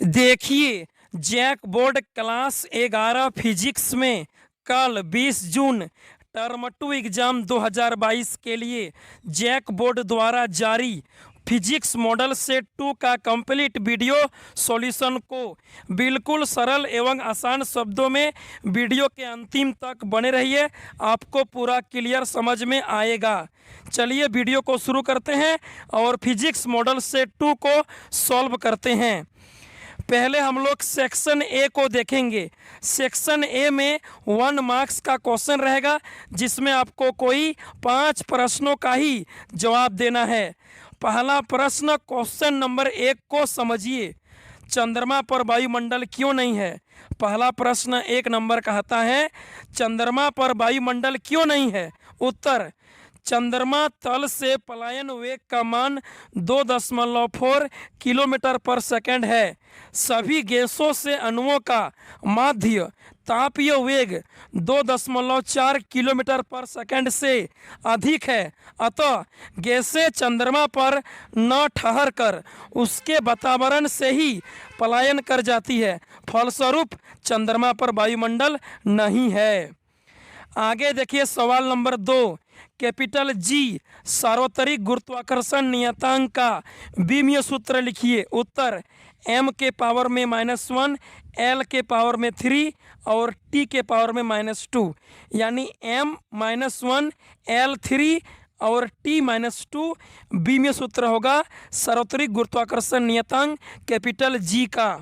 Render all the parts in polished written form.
देखिए, JAC board class 11 physics में कल 20 जून टर्म 2 एग्जाम 2022 के लिए जैक बोर्ड द्वारा जारी फिजिक्स मॉडल सेट 2 का कंप्लीट वीडियो सॉल्यूशन को बिल्कुल सरल एवं आसान शब्दों में वीडियो के अंतिम तक बने रहिए, आपको पूरा क्लियर समझ में आएगा। चलिए वीडियो को शुरू करते हैं और फिजिक्स मॉडल सेट 2 को सॉल्व करते हैं। पहले हम लोग सेक्शन ए को देखेंगे। सेक्शन ए में 1 मार्क्स का क्वेश्चन रहेगा, जिसमें आपको कोई 5 प्रश्नों का ही जवाब देना है। पहला प्रश्न, क्वेश्चन नंबर 1 को समझिए। चंद्रमा पर वायुमंडल क्यों नहीं है? पहला प्रश्न 1 नंबर कहता है, चंद्रमा पर वायुमंडल क्यों नहीं है? उत्तर, चंद्रमा तल से पलायन वेग का मान 2.4 किलोमीटर पर सेकंड है। सभी गैसों से अणुओं का माध्य तापीय वेग 2.4 किलोमीटर पर सेकंड से अधिक है, अतः गैसें चंद्रमा पर न ठहर कर उसके वातावरण से ही पलायन कर जाती है। फलस्वरूप चंद्रमा पर वायुमंडल नहीं है। आगे देखिए सवाल नंबर 2, कैपिटल जी सार्वत्रिक गुरुत्वाकर्षण नियतांक का बीमीय सूत्र लिखिए। उत्तर, m के पावर में -1, l के पावर में 3 और t के पावर में -2, यानी m-1 l3 और t-2 बीमीय सूत्र होगा सार्वत्रिक गुरुत्वाकर्षण नियतांक कैपिटल जी का।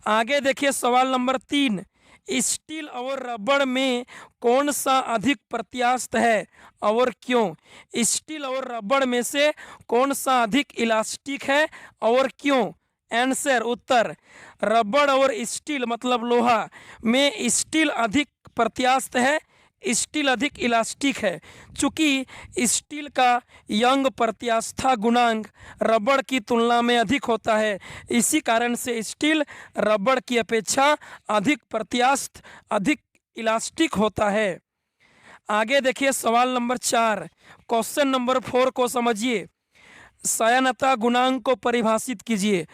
आगे देखिए सवाल नंबर 3, स्टील और रबड़ में कौन सा अधिक प्रत्यास्थ है और क्यों? स्टील और रबड़ में से कौन सा अधिक इलास्टिक है और क्यों? आंसर, उत्तर, रबड़ और स्टील मतलब लोहा में स्टील अधिक प्रत्यास्थ है, स्टील अधिक इलास्टिक है। चूंकि स्टील का यंग प्रत्यास्थता गुणांक रबड़ की तुलना में अधिक होता है, इसी कारण से स्टील रबड़ की अपेक्षा अधिक प्रत्यास्थ, अधिक इलास्टिक होता है। आगे देखिए सवाल नंबर 4, क्वेश्चन नंबर 4 को समझिए। सयनता गुणांक को परिभाषित कीजिए।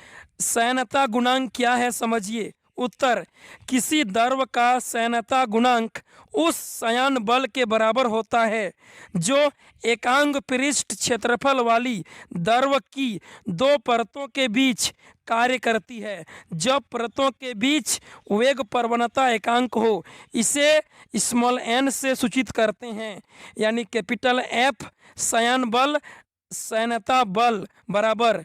सयनता गुणांक क्या है समझिए। उत्तर, किसी द्रव का सयनता गुणांक उस सयन बल के बराबर होता है जो एकांग पृष्ठ क्षेत्रफल वाली द्रव की 2 परतों के बीच कार्य करती है। जब परतों के बीच वेग प्रवणता एकांक हो, इसे स्मॉल n से सूचित करते हैं, यानी कैपिटल F सयन बल सयनता बल बराबर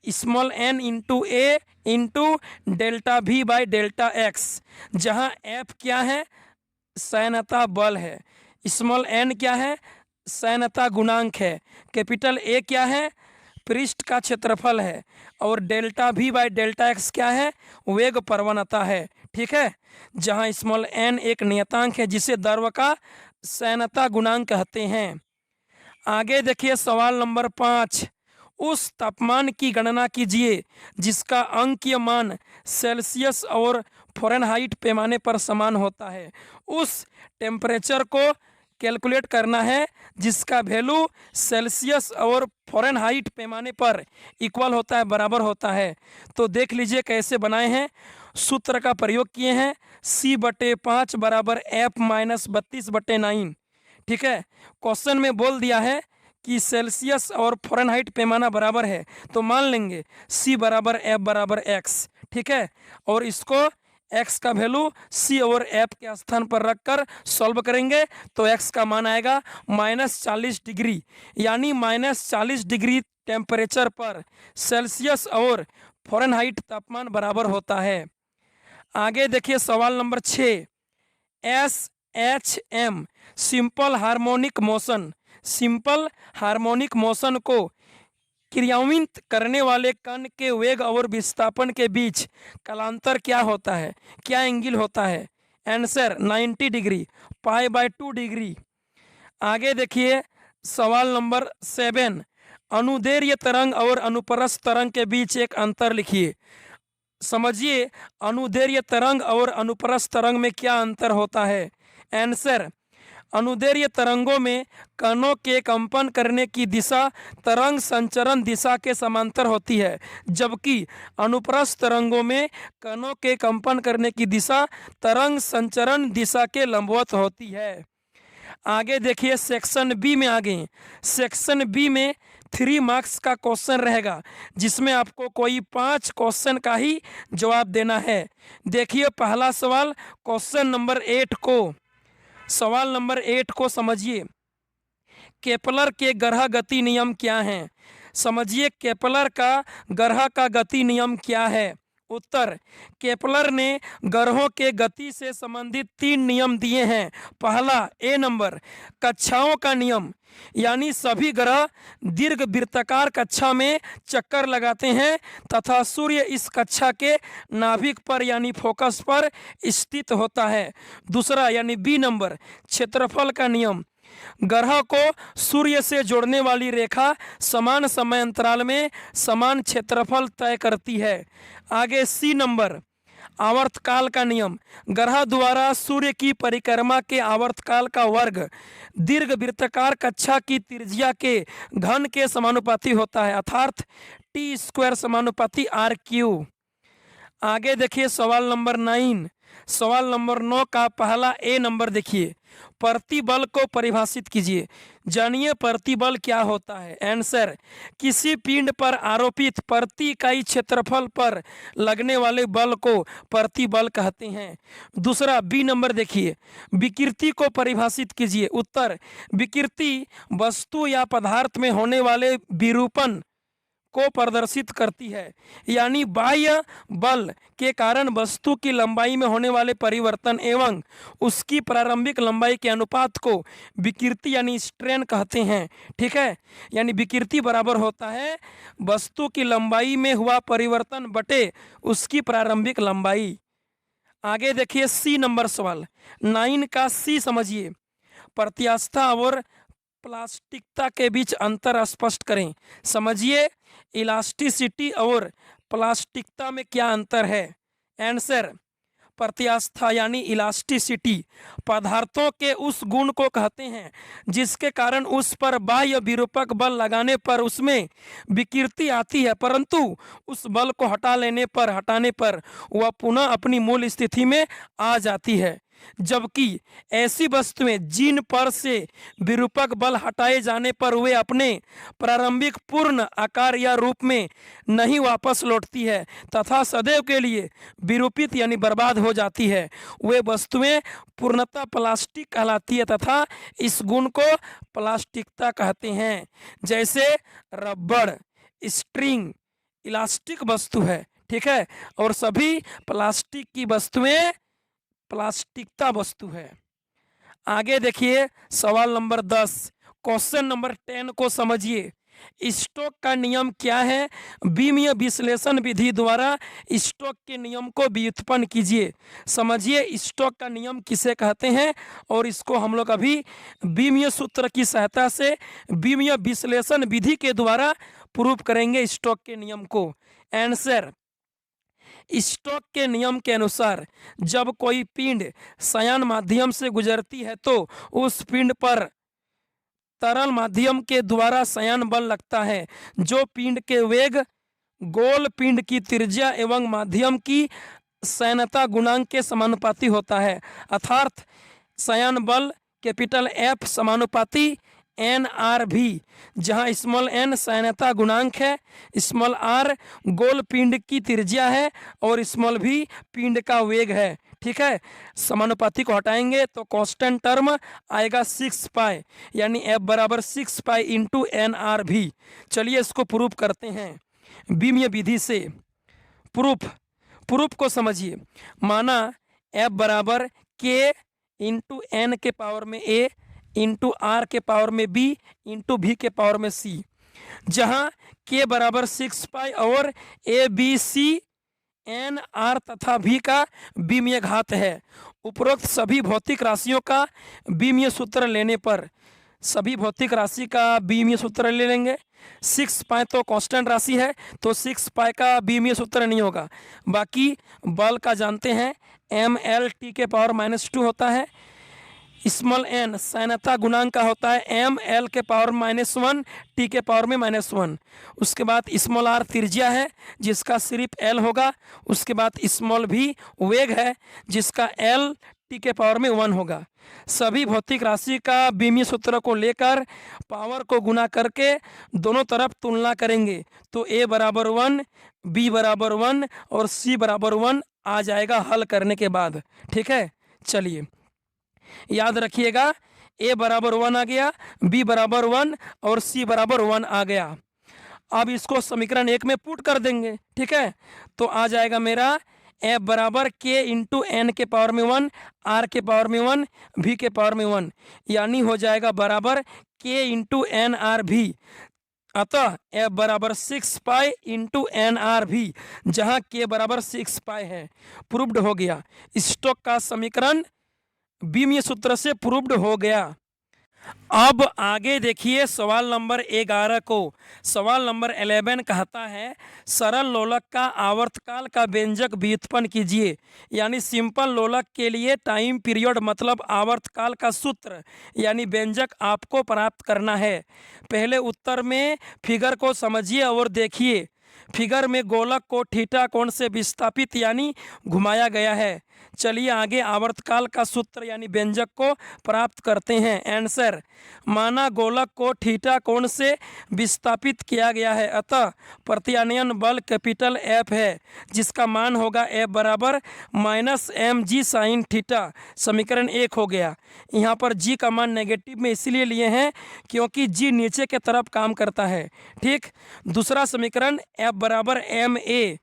small n into A into delta v by delta x, जहाँ f क्या है? सयनता बल है, स्मॉल n क्या है? सयनता गुणांक है, कैपिटल A क्या है? पृष्ठ का क्षेत्रफल है, और delta v by delta x क्या है? वेग प्रवणता है। ठीक है, जहाँ स्मॉल n एक नियतांक है जिसे द्रव का सयनता गुणांक कहते हैं। आगे देखिए सवाल नंबर 5, उस तापमान की गणना कीजिए जिसका अंकीय मान सेल्सियस और फ़ारेनहाइट पैमाने पर समान होता है। उस टेम्परेचर को कैलकुलेट करना है जिसका वैल्यू सेल्सियस और फ़ारेनहाइट पैमाने पर इक्वल होता है, बराबर होता है। तो देख लीजिए कैसे बनाए हैं। सूत्र का प्रयोग किए हैं, c/5 बराबर f-32/9। ठीक है, क्वेश्चन में बोल दिया है कि सेल्सियस और फ़ारेनहाइट पैमाना बराबर है, तो मान लेंगे c बराबर f बराबर x। ठीक है, और इसको x का वैल्यू c और f के स्थान पर रखकर सॉल्व करेंगे तो x का मान आएगा -40 डिग्री, यानी -40 डिग्री टेम्परेचर पर सेल्सियस और फ़ारेनहाइट तापमान बराबर होता है। आगे देखिए सवाल number 6, SHM simple harmonic motion, simple harmonic motion को क्रियान्वित करने वाले कण के वेग और विस्थापन के बीच कालांतर क्या होता है? क्या एंगल होता है? Answer, 90 degree, π/2 degree. आगे देखिए सवाल नंबर 7, अनुदैर्घ्य तरंग और अनुप्रस्थ तरंग के बीच एक अंतर लिखिए। समझिए अनुदैर्घ्य तरंग और अनुप्रस्थ तरंग में क्या अंतर होता है। आंसर, अनुदैर्घ्य तरंगों में कणों के कंपन करने की दिशा तरंग संचरण दिशा के समांतर होती है, जबकि अनुप्रस्थ तरंगों में कणों के कंपन करने की दिशा तरंग संचरण दिशा के लंबवत होती है। आगे देखिए सेक्शन बी में आ गए। सेक्शन बी में 3 मार्क्स का क्वेश्चन रहेगा, जिसमें आपको कोई 5 क्वेश्चन का ही जवाब देना है। देखिए पहला सवाल क्वेश्चन नंबर 8 को, सवाल नंबर 8 को समझिए। केपलर के ग्रह गति नियम क्या हैं? समझिए केपलर का ग्रह का गति नियम क्या है। उत्तर, केपलर ने ग्रहों के गति से संबंधित 3 नियम दिए हैं। पहला ए नंबर, कक्षाओं का नियम, यानी सभी ग्रह दीर्घ वृत्ताकार कक्षा में चक्कर लगाते हैं तथा सूर्य इस कक्षा के नाभिक पर यानी फोकस पर स्थित होता है। दूसरा यानी बी नंबर, क्षेत्रफल का नियम, ग्रह को सूर्य से जोड़ने वाली रेखा समान समय अंतराल में समान क्षेत्रफल तय करती है। आगे सी नंबर, आवर्तकाल का नियम, ग्रह द्वारा सूर्य की परिक्रमा के आवर्तकाल का वर्ग दीर्घ वृत्ताकार कक्षा की त्रिज्या के घन के समानुपाती होता है, अर्थात टी स्क्वायर समानुपाती आर क्यू। आगे देखिए सवाल नंबर 9। सवाल नंबर 9 का पहला ए नंबर देखिए, प्रतिबल को परिभाषित कीजिए। जानिए प्रतिबल क्या होता है। आंसर, किसी पिंड पर आरोपित प्रति इकाई क्षेत्रफल पर लगने वाले बल को प्रतिबल कहते हैं। दूसरा बी नंबर देखिए, विकृति को परिभाषित कीजिए। उत्तर, विकृति वस्तु या पदार्थ में होने वाले विरूपण को प्रदर्शित करती है, यानी बाह्य बल के कारण वस्तु की लंबाई में होने वाले परिवर्तन एवं उसकी प्रारंभिक लंबाई के अनुपात को विकृति यानी स्ट्रेन कहते हैं। ठीक है, यानी विकृति बराबर होता है वस्तु की लंबाई में हुआ परिवर्तन बटे उसकी प्रारंभिक लंबाई। आगे देखिए सी नंबर सवाल 9 का सी समझिए, प्रत्यास्था और प्लास्टिकता के बीच अंतर स्पष्ट करें। समझिए इलास्टिसिटी और प्लास्टिकता में क्या अंतर है। आंसर, प्रत्यास्था यानी इलास्टिसिटी पदार्थों के उस गुण को कहते हैं जिसके कारण उस पर बाह्य विरूपक बल लगाने पर उसमें विकृति आती है, परंतु उस बल को हटाने पर वह पुनः अपनी मूल स्थिति में आ जाती है। जबकि ऐसी वस्तुएं जिन पर से विरूपक बल हटाए जाने पर वे अपने प्रारंभिक पूर्ण आकार या रूप में नहीं वापस लौटती है तथा सदैव के लिए विरूपित यानी बर्बाद हो जाती है, वे वस्तुएं पूर्णतः प्लास्टिक कहलाती है तथा इस गुण को प्लास्टिकता कहते हैं। जैसे रबड़, स्ट्रिंग इलास्टिक वस्तु है, ठीक है, और सभी प्लास्टिक की वस्तुएं प्लास्टिकता वस्तु है। आगे देखिए सवाल नंबर 10, क्वेश्चन नंबर 10 को समझिए। स्टोक का नियम क्या है? बीमीय विश्लेषण विधि द्वारा स्टोक के नियम को व्युत्पन्न कीजिए। समझिए स्टोक का नियम किसे कहते हैं और इसको हम लोग अभी बीमीय सूत्र की सहायता से बीमीय विश्लेषण विधि के द्वारा प्रूव करेंगे स्टोक के नियम को। आंसर, स्टोक के नियम के अनुसार जब कोई पिंड शयन माध्यम से गुजरती है तो उस पिंड पर तरल माध्यम के द्वारा शयन बल लगता है जो पिंड के वेग, गोल पिंड की त्रिज्या एवं माध्यम की शयनता गुणांक के समानुपाती होता है, अर्थात शयन बल कैपिटल F समानुपाती NRV, जहां स्मॉल n शयनता गुणांक है, स्मॉल r गोल पिंड की त्रिज्या है और स्मॉल v पिंड का वेग है। ठीक है, समानुपाती को हटाएंगे तो कांस्टेंट टर्म आएगा 6 पाई, यानी F बराबर 6 पाई इंटू NRV। चलिए इसको प्रूफ करते हैं बीमीय विधि से। प्रूफ को समझिए। माना F बराबर K इंटू N के पावर में A इंटू R के पावर में B इंटू V के पावर में C, जहां K बराबर 6 पाई और ABC N R तथा V का बीमीय घात है। उपरोक्त सभी भौतिक राशियों का बीमीय सूत्र लेने पर, सभी भौतिक राशि का बीमीय सूत्र ले लेंगे। 6 पाई तो कांस्टेंट राशि है तो 6 पाई का बीमीय सूत्र नहीं होगा। बाकी बल का जानते हैं MLT के पावर -2 होता है, स्मॉल एन सैनता गुणांक का होता है एम एल के पावर -1 टी के पावर में -1। उसके बाद स्मॉल आर त्रिज्या है जिसका सिर्फ एल होगा। उसके बाद स्मॉल भी वेग है जिसका एल टी के पावर में 1 होगा। सभी भौतिक राशि का बीमीय सूत्र को लेकर पावर को गुना करके दोनों तरफ तुलना करेंगे तो ए बराबर 1, बी बराबर 1 और सी बराबर 1 आ जाएगा हल करने के बाद। ठीक है, चलिए याद रखिएगा, ए बराबर 1 आ गया, बी बराबर 1 और सी बराबर 1 आ गया। अब इसको समीकरण 1 में पुट कर देंगे। ठीक है, तो आ जाएगा मेरा एफ बराबर के इंटू एन के पावर में 1, आर के पावर में 1, भी के पावर में 1, यानी हो जाएगा बराबर के इंटू एन आर भी। अतः एफ बराबर 6 पाई इंटू एन आर भी, जहाँ के बराबर 6 पाई है। प्रूव्ड हो गया। स्टोक का समीकरण बीमीय सूत्र से प्रूव्ड हो गया। अब आगे देखिए सवाल नंबर 11 को। सवाल नंबर 11 कहता है सरल लोलक का आवर्तकाल का व्यंजक व्युत्पन्न कीजिए। यानी सिंपल लोलक के लिए टाइम पीरियड मतलब आवर्तकाल का सूत्र यानी व्यंजक आपको प्राप्त करना है। पहले उत्तर में फिगर को समझिए और देखिए। फिगर में गोलक को थीटा कोण से विस्थापित यानी घुमाया गया है। चलिए आगे आवर्तकाल का सूत्र यानी व्यंजक को प्राप्त करते हैं। आंसर, माना गोलक को थीटा कोण से विस्थापित किया गया है, अतः प्रत्यानयन बल कैपिटल एफ है जिसका मान होगा एफ बराबर -mg साइन थीटा। समीकरण 1 हो गया। यहाँ पर जी का मान नेगेटिव में इसलिए लिए हैं क्योंकि जी नीचे के तरफ काम करता है। ठीक, दूसरा समीकरण एफ बराबर ma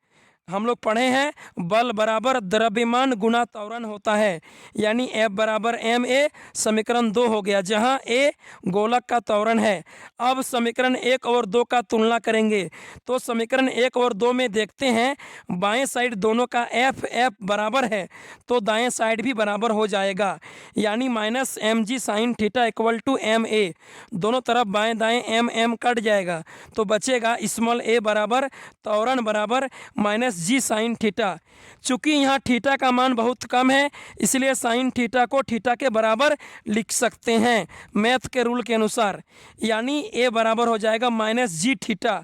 हम लोग पढ़े हैं बल बराबर द्रव्यमान गुना त्वरण होता है, यानी F बराबर ma। समीकरण 2 हो गया जहां a गोलक का त्वरण है। अब समीकरण 1 और 2 का तुलना करेंगे तो समीकरण 1 और 2 में देखते हैं बाएं साइड दोनों का F बराबर है तो दाएं साइड भी बराबर हो जाएगा, यानी -mg sine theta equal to ma। दोनों तरफ बाएं दाएं m कट जाएगा तो बचेगा स्मॉल a बराबर त्वरण बराबर -g साइन थीटा। चूंकि यहाँ थीटा का मान बहुत कम है इसलिए साइन थीटा को थीटा के बराबर लिख सकते हैं मैथ के रूल के अनुसार, यानी a बराबर हो जाएगा -g थीटा।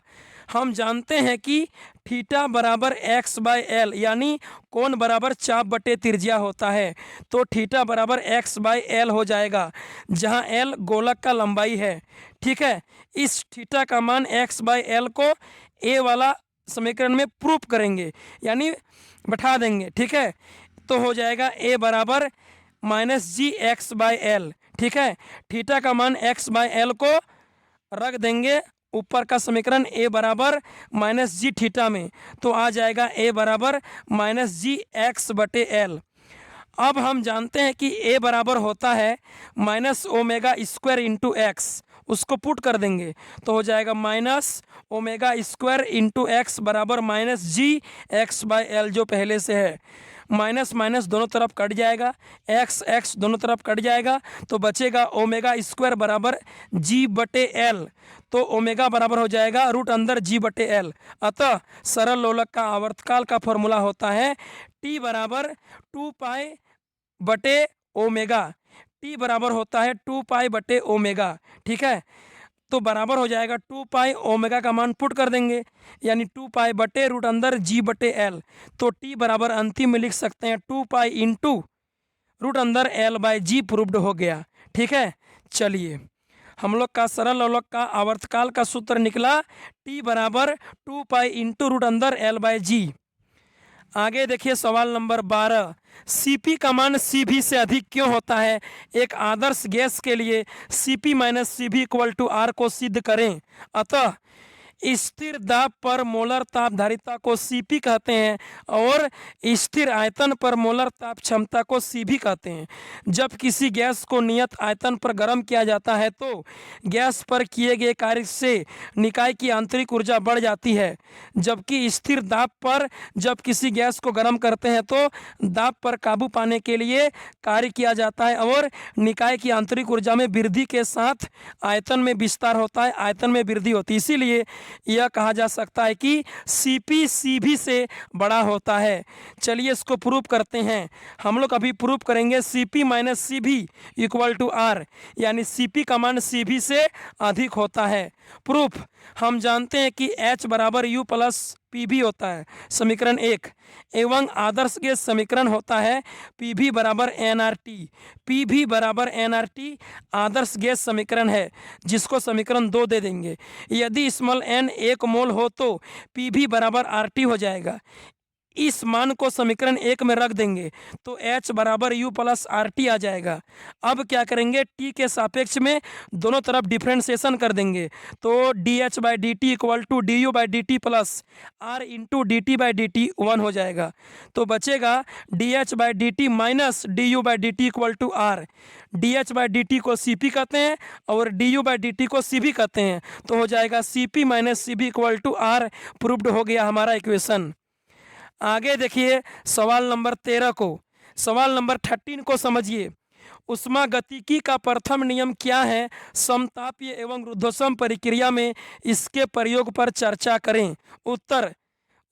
हम जानते हैं कि थीटा बराबर x/l यानी कोण बराबर चाप बटे त्रिज्या होता है, तो थीटा बराबर x/l हो जाएगा जहां l गोलक का लंबाई है। ठीक है, इस थीटा का मान x/l को a वाला समीकरण में प्रूफ करेंगे यानी बैठा देंगे। ठीक है, तो हो जाएगा a बराबर -gx/l। ठीक है, थीटा का मान x/l को रख देंगे ऊपर का समीकरण a बराबर -g थीटा में, तो आ जाएगा a बराबर -gx/l। अब हम जानते हैं कि a बराबर होता है -ω² इंटू एक्स, उसको पुट कर देंगे तो हो जाएगा -ω² इंटू एक्स बराबर -gx/l जो पहले से है। माइनस माइनस दोनों तरफ कट जाएगा, एक्स एक्स दोनों तरफ कट जाएगा तो बचेगा ω² बराबर g/l। तो ओमेगा बराबर हो जाएगा रूट अंदर g/l। अतः सरल लोलक का आवर्तकाल का फॉर्मूला होता है t बराबर 2π/ω। t बराबर होता है 2π/ω। ठीक है, तो बराबर हो जाएगा 2π का मान पुट कर देंगे यानी 2π रूट अंदर g/l। तो t बराबर अंतिम में लिख सकते हैं 2π इंटू रूट अंदर l/g। प्रूव्ड हो गया। ठीक है, चलिए हम लोग का सरल लोलक का आवर्तकाल का सूत्र निकला t बराबर 2π इंटू रूट अंदर l/g। आगे देखिए सवाल नंबर 12, Cp का मान Cv से अधिक क्यों होता है? एक आदर्श गैस के लिए Cp minus Cv equal to R को सिद्ध करें। अतः स्थिर दाब पर मोलर ताप धारिता को Cp कहते हैं और स्थिर आयतन पर मोलर ताप क्षमता को Cv कहते हैं। जब किसी गैस को नियत आयतन पर गर्म किया जाता है तो गैस पर किए गए कार्य से निकाय की आंतरिक ऊर्जा बढ़ जाती है, जबकि स्थिर दाब पर जब किसी गैस को गर्म करते हैं तो दाब पर काबू पाने के लिए कार्य किया जाता है और निकाय की आंतरिक ऊर्जा में वृद्धि के साथ आयतन में विस्तार होता है, आयतन में वृद्धि होती है। इसीलिए यह कहा जा सकता है कि Cp Cv से बड़ा होता है। चलिए इसको प्रूव करते हैं। हम लोग अभी प्रूव करेंगे Cp minus Cv equal to R, यानी Cp का मान Cv से अधिक होता है। प्रूफ हम जानते हैं कि H बराबर U प्लस Pv होता है, समीकरण 1, एवं आदर्श गैस समीकरण होता है Pv बराबर nRT। Pv बराबर nRT आदर्श गैस समीकरण है, जिसको समीकरण 2 दे देंगे। यदि स्मॉल n 1 मोल हो तो Pv बराबर RT हो जाएगा। इस मान को समीकरण 1 में रख देंगे तो H बराबर U प्लस RT आ जाएगा। अब क्या करेंगे, T के सापेक्ष में दोनों तरफ डिफ्रेंशिएशन कर देंगे, तो dH by D T equal to D U by D T plus R into D T by D T 1 हो जाएगा। तो बचेगा dH by D T minus D U by D T equal to R। dH by D T को Cp कहते हैं और D U by D T को Cv कहते हैं, तो हो जाएगा Cp minus Cv equal to R। Proved हो गया हमारा इक्वेशन। आगे देखिए सवाल नंबर 13 को, सवाल नंबर 13 को समझिए। उष्मागतिकी का प्रथम नियम क्या है, समतापीय एवं रुद्धोष्म प्रक्रिया में इसके प्रयोग पर चर्चा करें। उत्तर,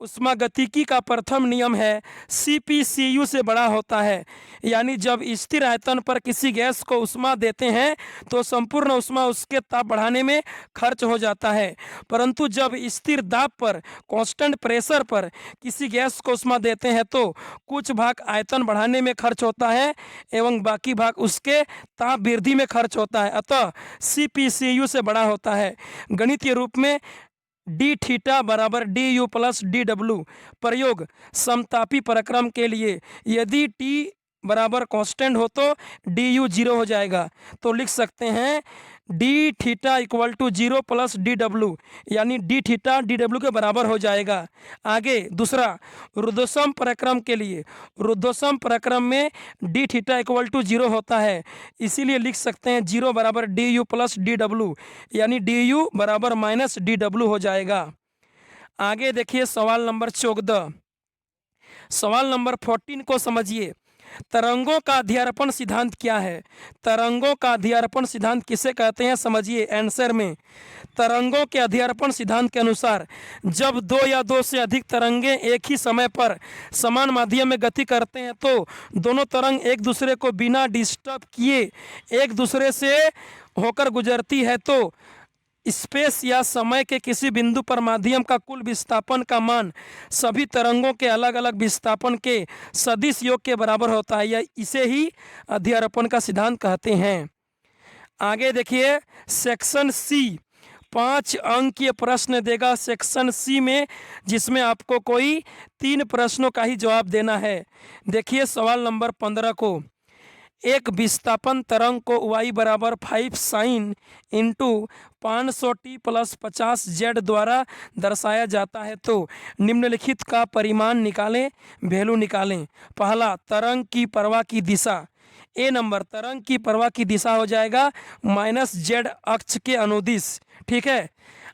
उष्मागतिकी का प्रथम नियम है Cp Cu से बड़ा होता है, यानी जब स्थिर आयतन पर किसी गैस को उष्मा देते हैं तो संपूर्ण उष्मा उसके ताप बढ़ाने में खर्च हो जाता है, परंतु जब स्थिर दाब पर कांस्टेंट प्रेशर पर किसी गैस को उष्मा देते हैं तो कुछ भाग आयतन बढ़ाने में खर्च होता है एवं बाकी भाग उसके ताप वृद्धि में खर्च होता है। अतः Cp Cu से बड़ा होता है। गणितीय रूप में डी थीटा बराबर D you plus D W. प्रयोग समतापी प्रक्रम के लिए यदि टी बराबर कांस्टेंट हो तो डी यू 0 हो जाएगा, तो लिख सकते हैं D theta equal to 0 plus D W, यानी डी थीटा डी डब्लू के बराबर हो जाएगा। आगे दूसरा, रुद्धोष्म प्रक्रम के लिए रुद्धोष्म प्रक्रम में डी थीटा इक्वल टू 0 होता है, इसीलिए लिख सकते हैं 0 बराबर D you plus D W, यानी डी यू बराबर माइनस डी डब्लू हो जाएगा। आगे देखिए सवाल नंबर 14, सवाल नंबर 14 को समझिए। तरंगों का अध्यारोपण सिद्धांत क्या है? तरंगों का अध्यारोपण सिद्धांत किसे कहते हैं, समझिए आंसर में। तरंगों के अध्यारोपण सिद्धांत के अनुसार जब दो या दो से अधिक तरंगें एक ही समय पर समान माध्यम में गति करते हैं तो दोनों तरंग एक दूसरे को बिना डिस्टर्ब किए एक दूसरे से होकर गुजरती है तो स्पेस या समय के किसी बिंदु पर माध्यम का कुल विस्थापन का मान सभी तरंगों के अलग अलग विस्थापन के सदिश योग के बराबर होता है, या इसे ही अध्यारोपण का सिद्धांत कहते हैं। आगे देखिए सेक्शन सी, 5 अंकीय प्रश्न देगा सेक्शन सी में, जिसमें आपको कोई 3 प्रश्नों का ही जवाब देना है। देखिए सवाल नंबर 15 को, एक विस्थापन तरंग को y बराबर 5 sine into 500t plus 50 Z द्वारा दर्शाया जाता है, तो निम्नलिखित का परिमाण निकालें, वैल्यू निकालें। पहला, तरंग की प्रवाह की दिशा। ए नंबर, तरंग की प्रवाह की दिशा हो जाएगा माइनस जेड अक्ष के अनुदिश, ठीक है।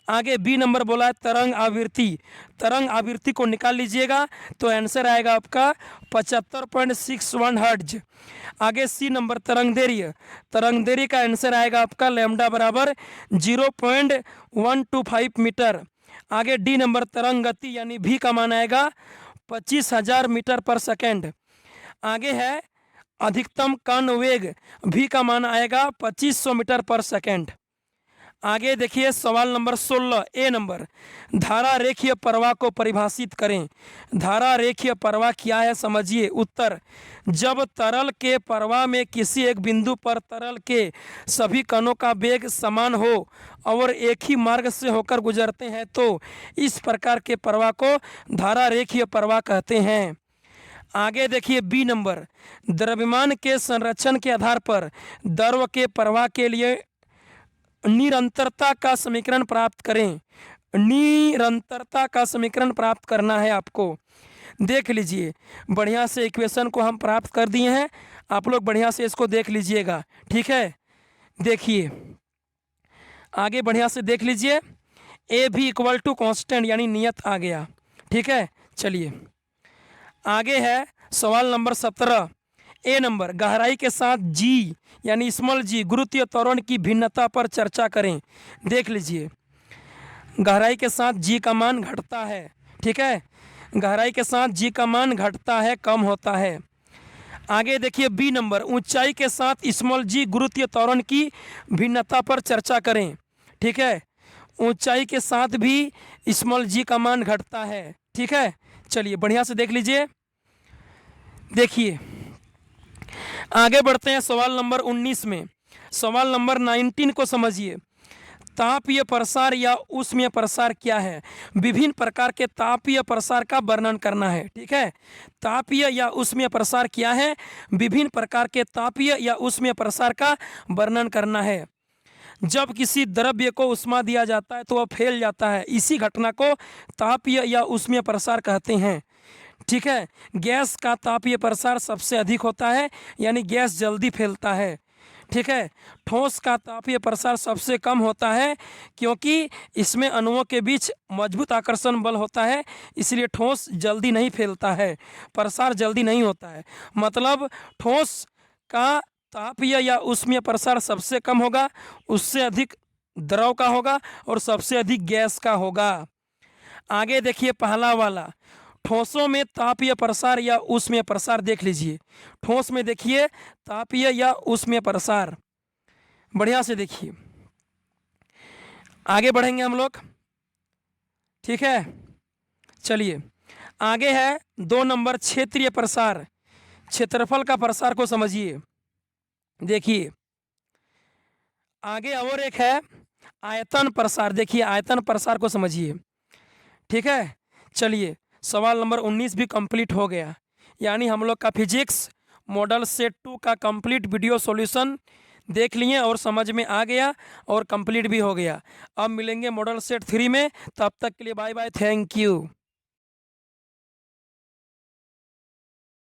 आगे बी नंबर बोला है तरंग आवृत्ति। तरंग आवृत्ति को निकाल लीजिएगा तो आंसर आएगा आपका 75.61 हर्ट्ज। आगे सी नंबर तरंग दैर्घ्य, तरंग दैर्घ्य का आंसर आएगा आपका लैम्डा बराबर 0.125 मीटर। आगे डी नंबर तरंग गति यानी भी का मान आएगा 25,000 मीटर पर सेकेंड। आगे है अधिकतम कण वेग, भी का मान आएगा 2500 मीटर पर सेकेंड। आगे देखिए सवाल नंबर 16, ए नंबर, धारा रेखीय प्रवाह को परिभाषित करें। धारा रेखीय प्रवाह क्या है समझिए। उत्तर, जब तरल के प्रवाह में किसी एक बिंदु पर तरल के सभी कणों का वेग समान हो और एक ही मार्ग से होकर गुजरते हैं तो इस प्रकार के प्रवाह को धारा रेखीय प्रवाह कहते हैं। आगे देखिए बी नंबर, द्रव्यमान के संरक्षण के आधार पर द्रव के प्रवाह के लिए निरंतरता का समीकरण प्राप्त करें। निरंतरता का समीकरण प्राप्त करना है आपको। देख लीजिए बढ़िया से इक्वेशन को हम प्राप्त कर दिए हैं, आप लोग बढ़िया से इसको देख लीजिएगा, ठीक है। देखिए आगे बढ़िया से देख लीजिए, ए भी इक्वल टू कांस्टेंट यानी नियत आ गया, ठीक है। चलिए आगे है सवाल नंबर 17, ए नंबर, गहराई के साथ जी यानी स्मॉल जी गुरुत्वीय त्वरण की भिन्नता पर चर्चा करें। देख लीजिए गहराई के साथ जी का मान घटता है। ठीक है, गहराई के साथ जी का मान घटता है, कम होता है। आगे देखिए बी नंबर, ऊंचाई के साथ स्मॉल जी गुरुत्वीय त्वरण की भिन्नता पर चर्चा करें। ठीक है, ऊंचाई के साथ भी स्मॉल जी का मान घटता है। ठीक है, चलिए बढ़िया से देख लीजिए। देखिए आगे बढ़ते हैं सवाल नंबर 19 में। सवाल नंबर 19 को समझिए। तापीय प्रसार या ऊष्मीय प्रसार क्या है? विभिन्न प्रकार के तापीय प्रसार का वर्णन करना है। ठीक है, तापीय या ऊष्मीय प्रसार क्या है? विभिन्न प्रकार के तापीय या ऊष्मीय प्रसार का वर्णन करना है। जब किसी द्रव्य को उष्मा दिया जाता है तो वह फैल जाता है, इसी घटना को तापीय या ऊष्मीय प्रसार कहते हैं। ठीक है, गैस का तापीय प्रसार सबसे अधिक होता है, यानी गैस जल्दी फैलता है। ठीक है, ठोस का तापीय प्रसार सबसे कम होता है, क्योंकि इसमें अणुओं के बीच मजबूत आकर्षण बल होता है, इसलिए ठोस जल्दी नहीं फैलता है, प्रसार जल्दी नहीं होता है। मतलब ठोस का तापीय या ऊष्मीय प्रसार सबसे कम होगा, उससे अधिक द्रव का होगा और सबसे अधिक गैस का होगा। आगे देखिए पहला वाला, ठोसों में तापीय प्रसार या ऊष्मीय प्रसार देख लीजिए। ठोस में देखिए तापीय या ऊष्मीय प्रसार, बढ़िया से देखिए। आगे बढ़ेंगे हम लोग। ठीक है, चलिए आगे है 2 नंबर, क्षेत्रीय प्रसार। क्षेत्रफल का प्रसार को समझिए। देखिए आगे और एक है आयतन प्रसार। देखिए आयतन प्रसार को समझिए। ठीक है, चलिए सवाल नंबर 19 भी कंप्लीट हो गया, यानी हम लोग का फिजिक्स मॉडल सेट 2 का कंप्लीट वीडियो सॉल्यूशन देख लिए और समझ में आ गया और कंप्लीट भी हो गया। अब मिलेंगे मॉडल सेट 3 में, तब तक के लिए बाय बाय, थैंक यू।